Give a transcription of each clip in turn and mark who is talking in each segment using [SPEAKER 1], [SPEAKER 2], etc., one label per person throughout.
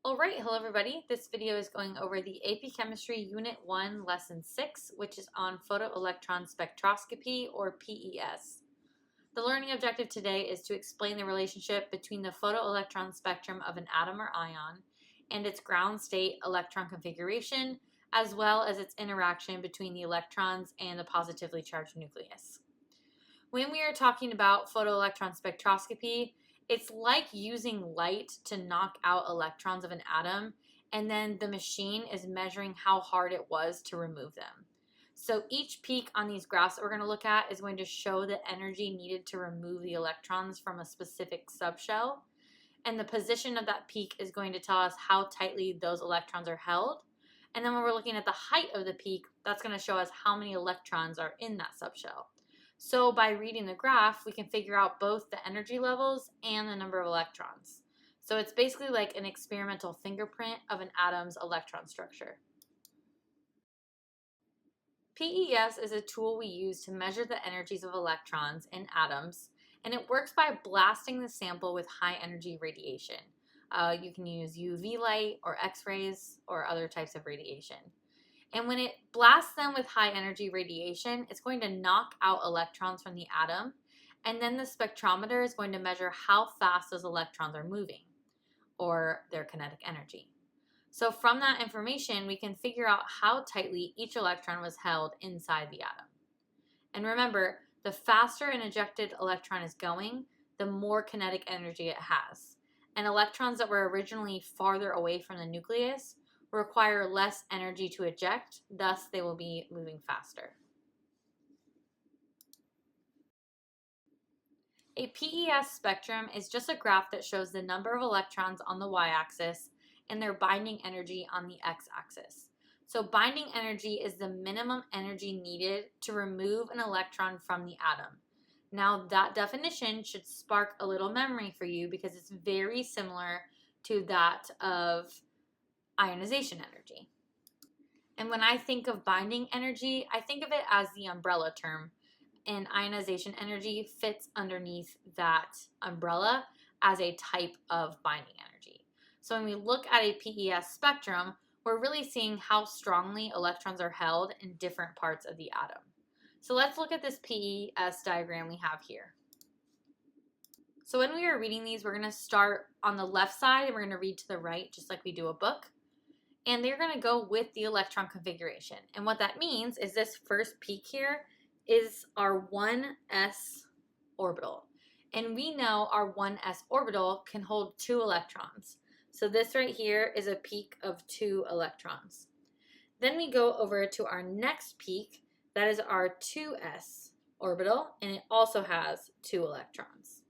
[SPEAKER 1] Alright, hello everybody. This video is going over the AP Chemistry Unit 1, Lesson 6, which is on photoelectron spectroscopy, or PES. The learning objective today is to explain the relationship between the photoelectron spectrum of an atom or ion and its ground state electron configuration, as well as its interaction between the electrons and the positively charged nucleus. When we are talking about photoelectron spectroscopy, it's like using light to knock out electrons of an atom, and then the machine is measuring how hard it was to remove them. So each peak on these graphs that we're going to look at is going to show the energy needed to remove the electrons from a specific subshell, and the position of that peak is going to tell us how tightly those electrons are held. And then when we're looking at the height of the peak, that's going to show us how many electrons are in that subshell. So by reading the graph, we can figure out both the energy levels and the number of electrons. So it's basically like an experimental fingerprint of an atom's electron structure. PES is a tool we use to measure the energies of electrons in atoms, and it works by blasting the sample with high energy radiation. You can use UV light or X-rays or other types of radiation. And when it blasts them with high energy radiation, it's going to knock out electrons from the atom, and then the spectrometer is going to measure how fast those electrons are moving, or their kinetic energy. So from that information, we can figure out how tightly each electron was held inside the atom. And remember, the faster an ejected electron is going, the more kinetic energy it has. And electrons that were originally farther away from the nucleus require less energy to eject, thus they will be moving faster. A PES spectrum is just a graph that shows the number of electrons on the y-axis and their binding energy on the x-axis. So binding energy is the minimum energy needed to remove an electron from the atom. Now that definition should spark a little memory for you because it's very similar to that of ionization energy. And when I think of binding energy, I think of it as the umbrella term, and ionization energy fits underneath that umbrella as a type of binding energy. So when we look at a PES spectrum, we're really seeing how strongly electrons are held in different parts of the atom. So let's look at this PES diagram we have here. So when we are reading these, we're going to start on the left side and we're going to read to the right, just like we do a book. And they're going to go with the electron configuration. And what that means is this first peak here is our 1s orbital. And we know our 1s orbital can hold 2 electrons. So this right here is a peak of 2 electrons. Then we go over to our next peak, that is our 2s orbital, and it also has 2 electrons.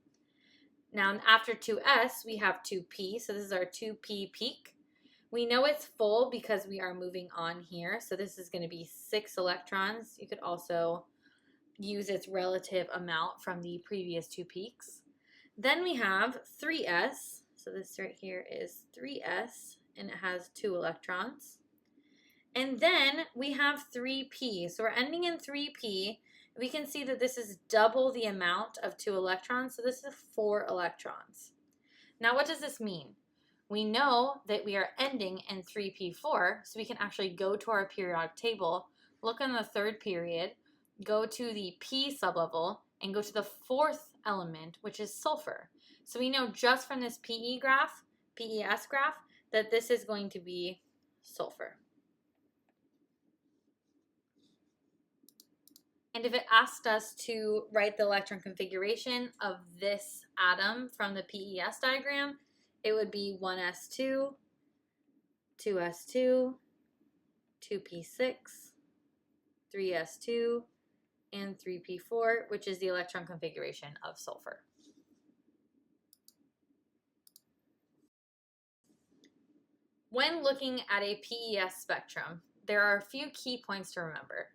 [SPEAKER 1] Now after 2s, we have 2p, so this is our 2p peak. We know it's full because we are moving on here, so this is going to be 6 electrons. You could also use its relative amount from the previous 2 peaks. Then we have 3s, so this right here is 3s, and it has 2 electrons. And then we have 3p, so we're ending in 3p. We can see that this is double the amount of 2 electrons, so this is 4 electrons. Now what does this mean? We know that we are ending in 3p4, so we can actually go to our periodic table, look in the third period, go to the p sublevel, and go to the 4th element, which is sulfur. So we know just from this PES graph, that this is going to be sulfur. And if it asked us to write the electron configuration of this atom from the PES diagram, it would be 1s2, 2s2, 2p6, 3s2, and 3p4, which is the electron configuration of sulfur. When looking at a PES spectrum, there are a few key points to remember.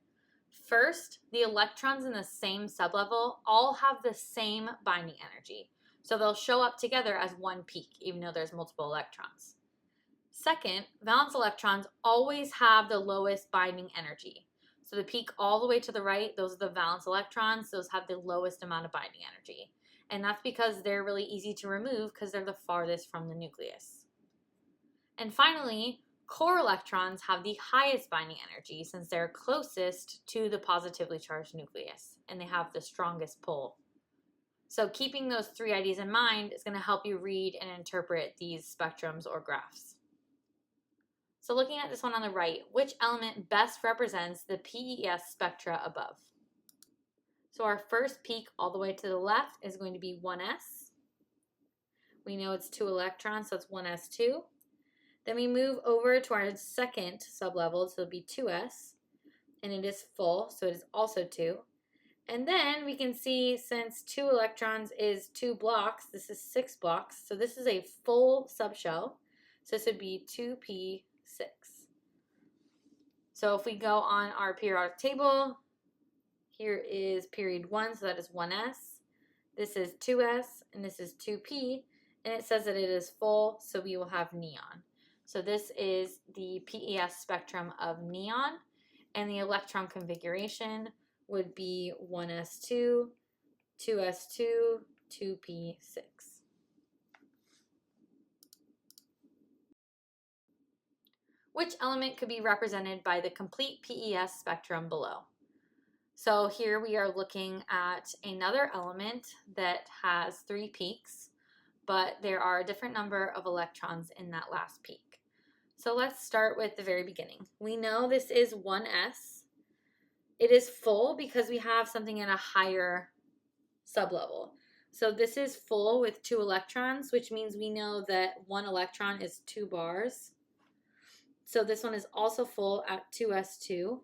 [SPEAKER 1] First, the electrons in the same sublevel all have the same binding energy. So they'll show up together as one peak, even though there's multiple electrons. Second, valence electrons always have the lowest binding energy. So the peak all the way to the right, those are the valence electrons. Those have the lowest amount of binding energy. And that's because they're really easy to remove because they're the farthest from the nucleus. And finally, core electrons have the highest binding energy since they're closest to the positively charged nucleus and they have the strongest pull. So keeping those three ideas in mind is going to help you read and interpret these spectrums or graphs. So looking at this one on the right, which element best represents the PES spectra above? So our first peak all the way to the left is going to be 1s. We know it's 2 electrons, so it's 1s2. Then we move over to our second sublevel, so it'll be 2s, and it is full, so it is also 2. And then we can see since 2 electrons is 2 blocks, this is 6 blocks, so this is a full subshell. So this would be 2p6. So if we go on our periodic table, here is period 1, so that is 1s. This is 2s, and this is 2p, and it says that it is full, so we will have neon. So this is the PES spectrum of neon, and the electron configuration would be 1s2, 2s2, 2p6. Which element could be represented by the complete PES spectrum below? So here we are looking at another element that has 3 peaks, but there are a different number of electrons in that last peak. So let's start with the very beginning. We know this is 1s. It is full because we have something at a higher sublevel. So this is full with 2 electrons, which means we know that 1 electron is 2 bars. So this one is also full at 2s2.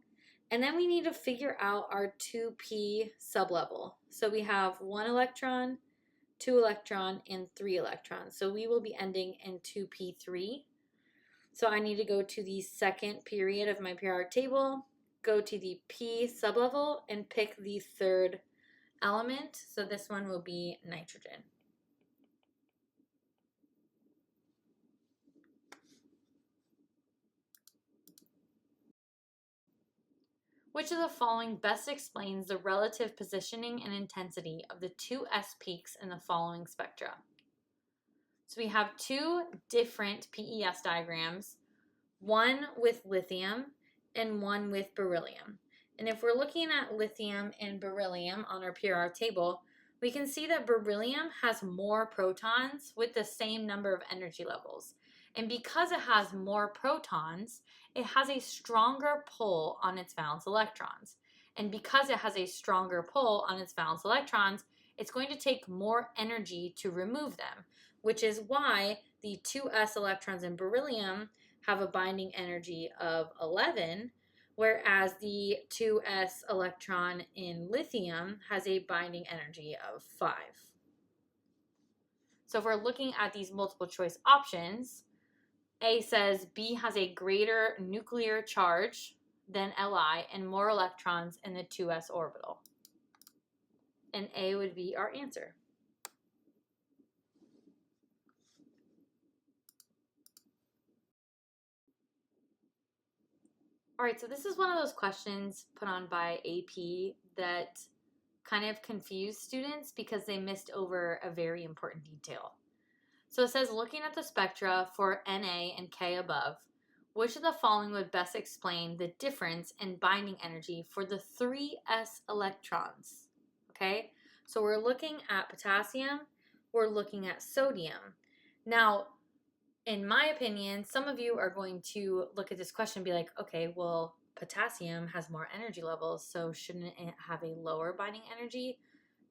[SPEAKER 1] And then we need to figure out our 2p sublevel. So we have 1 electron, 2 electron, and 3 electrons. So we will be ending in 2p3. So I need to go to the second period of my periodic table, go to the p sublevel, and pick the third element. So this one will be nitrogen. Which of the following best explains the relative positioning and intensity of the 2s peaks in the following spectra? So we have 2 different PES diagrams, one with lithium and one with beryllium. And if we're looking at lithium and beryllium on our periodic table, we can see that beryllium has more protons with the same number of energy levels. And because it has more protons, it has a stronger pull on its valence electrons. And because it has a stronger pull on its valence electrons, it's going to take more energy to remove them, which is why the 2s electrons in beryllium have a binding energy of 11, whereas the 2s electron in lithium has a binding energy of 5. So if we're looking at these multiple choice options, A says B has a greater nuclear charge than Li and more electrons in the 2s orbital. And A would be our answer. All right, so this is one of those questions put on by AP that kind of confused students because they missed over a very important detail. So it says, looking at the spectra for Na and K above, which of the following would best explain the difference in binding energy for the 3s electrons? Okay, so we're looking at potassium, we're looking at sodium. Now, in my opinion, some of you are going to look at this question and be like, okay, well, potassium has more energy levels, so shouldn't it have a lower binding energy?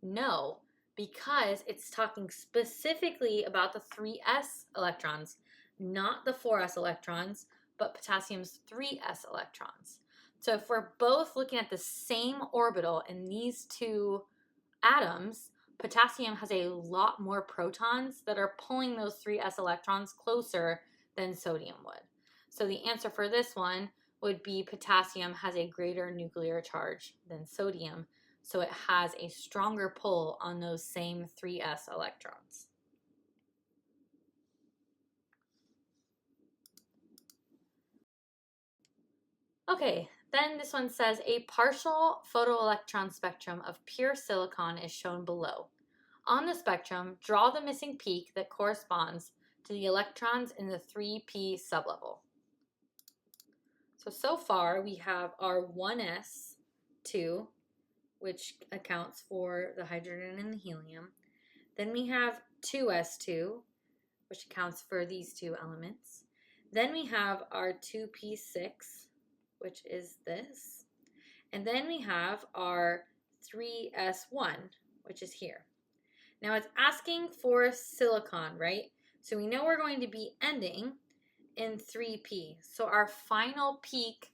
[SPEAKER 1] No, because it's talking specifically about the 3s electrons, not the 4s electrons, but potassium's 3s electrons. So if we're both looking at the same orbital in these two atoms, potassium has a lot more protons that are pulling those 3s electrons closer than sodium would. So the answer for this one would be potassium has a greater nuclear charge than sodium, so it has a stronger pull on those same 3s electrons. Okay, then this one says a partial photoelectron spectrum of pure silicon is shown below. On the spectrum, draw the missing peak that corresponds to the electrons in the 3p sublevel. So far we have our 1s2, which accounts for the hydrogen and the helium. Then we have 2s2, which accounts for these two elements. Then we have our 2p6, which is this. And then we have our 3s1, which is here. Now it's asking for silicon, right? So we know we're going to be ending in 3p. So our final peak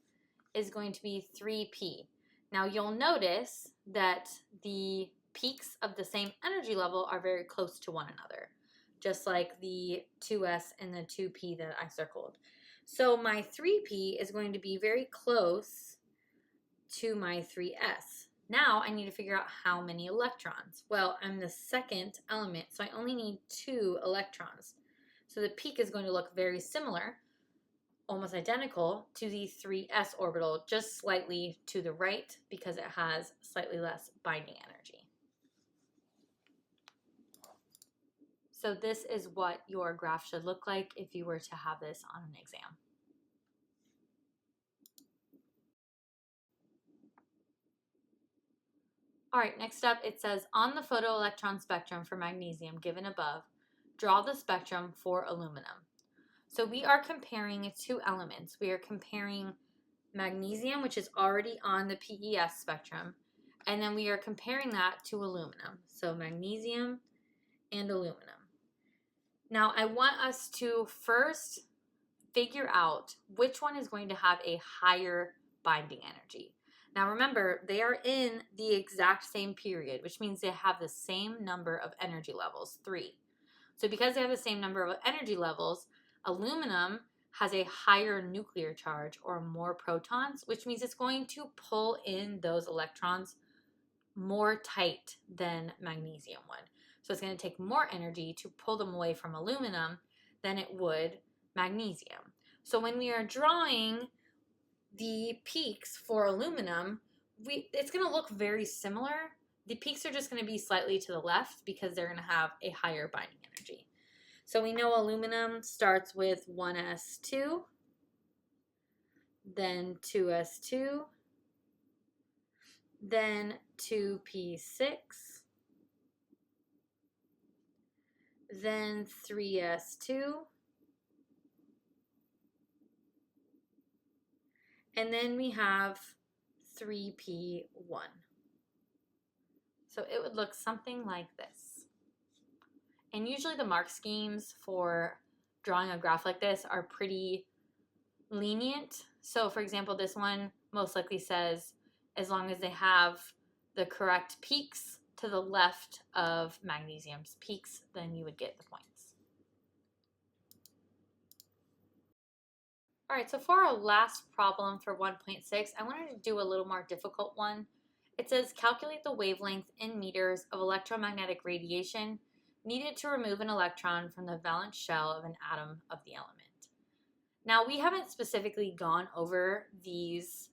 [SPEAKER 1] is going to be 3p. Now you'll notice that the peaks of the same energy level are very close to one another, just like the 2s and the 2p that I circled. So my 3p is going to be very close to my 3s. Now I need to figure out how many electrons. Well, I'm the second element, so I only need 2 electrons. So the peak is going to look very similar, almost identical to the 3s orbital, just slightly to the right because it has slightly less binding energy. So this is what your graph should look like if you were to have this on an exam. All right, next up it says, on the photoelectron spectrum for magnesium given above, draw the spectrum for aluminum. So we are comparing two elements. We are comparing magnesium, which is already on the PES spectrum, and then we are comparing that to aluminum. So magnesium and aluminum. Now I want us to first figure out which one is going to have a higher binding energy. Now remember, they are in the exact same period, which means they have the same number of energy levels, 3. So because they have the same number of energy levels, aluminum has a higher nuclear charge or more protons, which means it's going to pull in those electrons more tight than magnesium would. So it's going to take more energy to pull them away from aluminum than it would magnesium. So when we are drawing the peaks for aluminum, it's going to look very similar. The peaks are just going to be slightly to the left because they're going to have a higher binding energy. So we know aluminum starts with 1s2, then 2s2, then 2p6, then 3s2, and then we have 3p1. So it would look something like this. And usually the mark schemes for drawing a graph like this are pretty lenient. So for example, this one most likely says as long as they have the correct peaks to the left of magnesium's peaks, then you would get the points. All right, so for our last problem for 1.6, I wanted to do a little more difficult one. It says calculate the wavelength in meters of electromagnetic radiation needed to remove an electron from the valence shell of an atom of the element. Now, we haven't specifically gone over these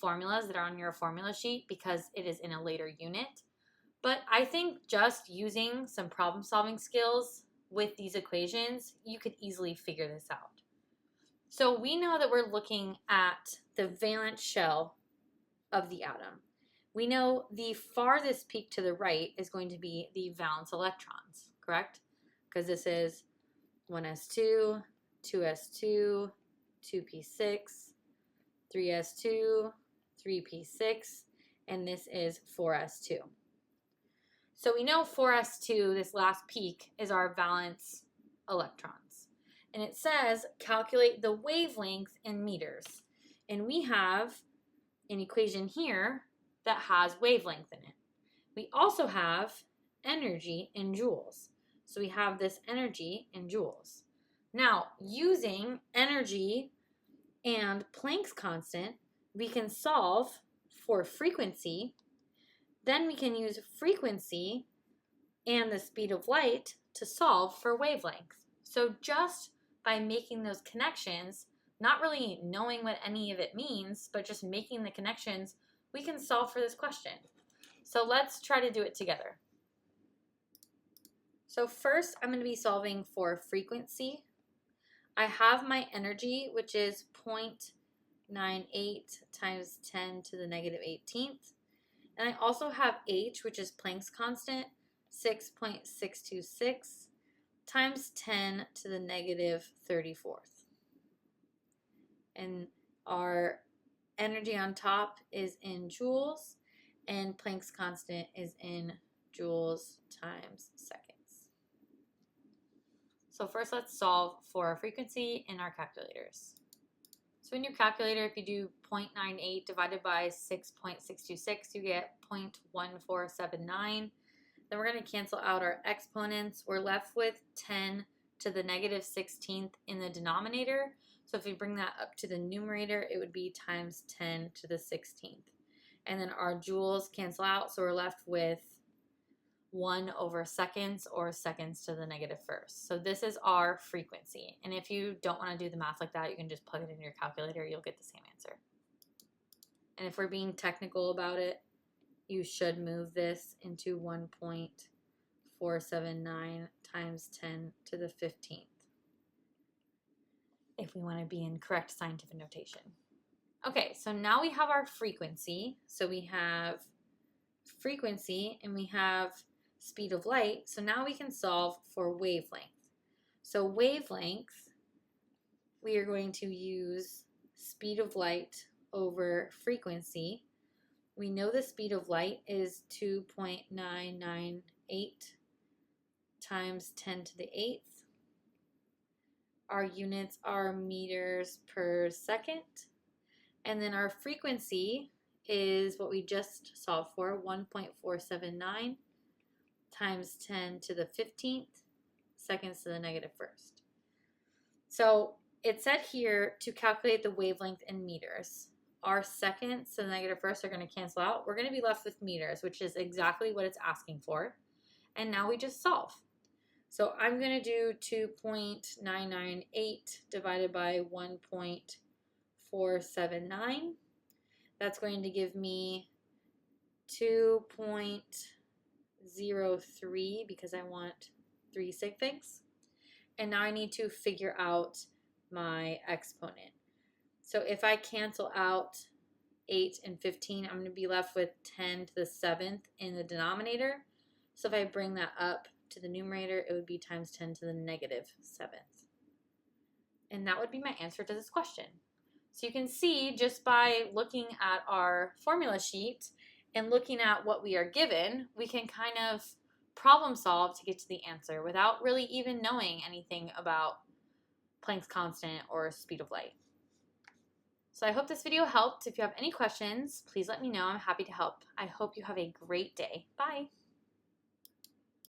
[SPEAKER 1] formulas that are on your formula sheet because it is in a later unit, but I think just using some problem-solving skills with these equations, you could easily figure this out. So we know that we're looking at the valence shell of the atom. We know the farthest peak to the right is going to be the valence electrons, correct? Because this is 1s2, 2s2, 2p6, 3s2, 3p6, and this is 4s2. So we know 4s2, this last peak, is our valence electrons. And it says calculate the wavelength in meters. And we have an equation here that has wavelength in it. We also have energy in joules. So we have this energy in joules. Now, using energy and Planck's constant, we can solve for frequency. Then we can use frequency and the speed of light to solve for wavelength. So just by making those connections, not really knowing what any of it means, but just making the connections, we can solve for this question. So let's try to do it together. So first, I'm going to be solving for frequency. I have my energy, which is 0.98 times 10 to the negative 18th. And I also have H, which is Planck's constant, 6.626 times 10 to the negative 34th. And our energy on top is in joules, and Planck's constant is in joules times seconds. So first let's solve for our frequency in our calculators. So in your calculator, if you do 0.98 divided by 6.626, you get 0.1479. Then we're going to cancel out our exponents. We're left with 10 to the negative 16th in the denominator. So if we bring that up to the numerator, it would be times 10 to the 16th. And then our joules cancel out, so we're left with 1 over seconds, or seconds to the negative first. So this is our frequency. And if you don't want to do the math like that, you can just plug it in your calculator. You'll get the same answer. And if we're being technical about it, you should move this into 1.479 times 10 to the 15th if we want to be in correct scientific notation. Okay, so now we have our frequency. So we have frequency and we have speed of light. So now we can solve for wavelength. So wavelength, we are going to use speed of light over frequency. We know the speed of light is 2.998 times 10 to the 8th. Our units are meters per second. And then our frequency is what we just solved for, 1.479 times 10 to the 15th seconds to the negative first. So it said here to calculate the wavelength in meters. Our seconds to the negative first are going to cancel out. We're going to be left with meters, which is exactly what it's asking for. And now we just solve. So I'm going to do 2.998 divided by 1.479. That's going to give me 2.03 because I want 3 sig figs. And now I need to figure out my exponent. So if I cancel out 8 and 15, I'm going to be left with 10 to the 7th in the denominator. So if I bring that up to the numerator, it would be times 10 to the negative 7th. And that would be my answer to this question. So you can see just by looking at our formula sheet and looking at what we are given, we can kind of problem solve to get to the answer without really even knowing anything about Planck's constant or speed of light. So I hope this video helped. If you have any questions, please let me know. I'm happy to help. I hope you have a great day. Bye.